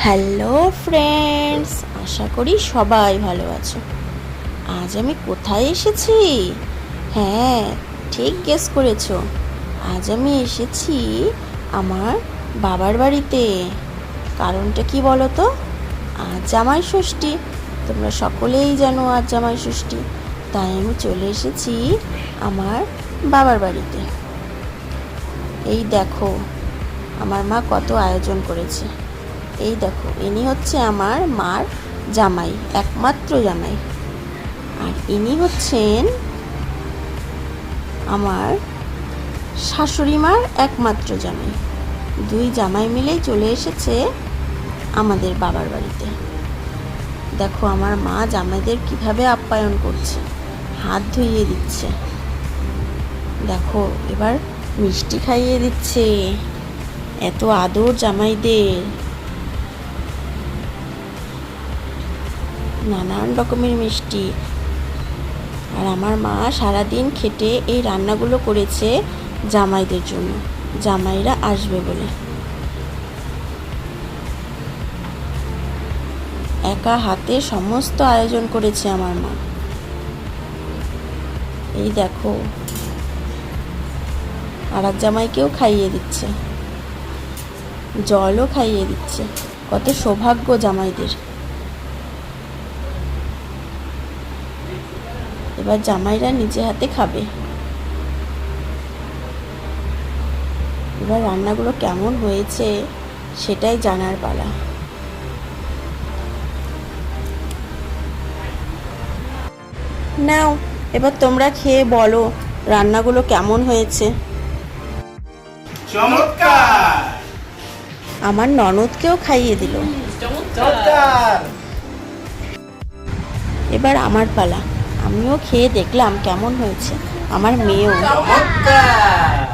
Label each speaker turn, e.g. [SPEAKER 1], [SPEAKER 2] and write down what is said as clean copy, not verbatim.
[SPEAKER 1] Hello friends, আশা করি সবাই ভালো আছো। আজ আমি কোথায় এসেছি? হ্যাঁ, ঠিক গেস করেছো। আজ আমি এসেছি আমার বাবার বাড়িতে। কারণটা কি বলো তো? আজ জামাই ষষ্ঠী। তোমরা সকলেই জানো আজ জামাই ষষ্ঠী। তাই আমি চলে এসেছি আমার বাবার বাড়িতে। এই দেখো আমার মা কত আয়োজন করেছে। এই দেখো, ইনি হচ্ছে আমার মার জামাই, একমাত্র জামাই। আর ইনি হচ্ছেন আমার শাশুড়ি মার একমাত্র জামাই। দুই জামাই মিলেই চলে এসেছে আমাদের বাবার বাড়িতে। দেখো আমার মা জামাইদের কিভাবে আপ্যায়ন করছে, হাত ধুইয়ে দিচ্ছে। দেখো এবার মিষ্টি খাইয়ে দিচ্ছে। এত আদর জামাইদের, নানান রকমের মিষ্টি। আর আমার মা সারাদিন খেটে এই রান্নাগুলো করেছে জামাইদের জন্য, জামাইরা আসবে বলে। একা হাতে সমস্ত আয়োজন করেছে আমার মা। এই দেখো আর এক জামাইকেও খাইয়ে দিচ্ছে, জলও খাইয়ে দিচ্ছে। কত সৌভাগ্য জামাইদের। এবার জামাইরা নিজে হাতে খাবে। এবার রান্নাগুলো কেমন হয়েছে সেটাই জানার পালা। নাও এবার তোমরা খেয়ে বলো রান্নাগুলো কেমন হয়েছে।
[SPEAKER 2] চমৎকার।
[SPEAKER 1] আমার ননদকেও খাইয়ে দিল।
[SPEAKER 2] চমৎকার।
[SPEAKER 1] এবার আমার পালা, আমিও খেয়ে দেখলাম কেমন হয়েছে। আমার মেয়েও।
[SPEAKER 2] চমৎকার।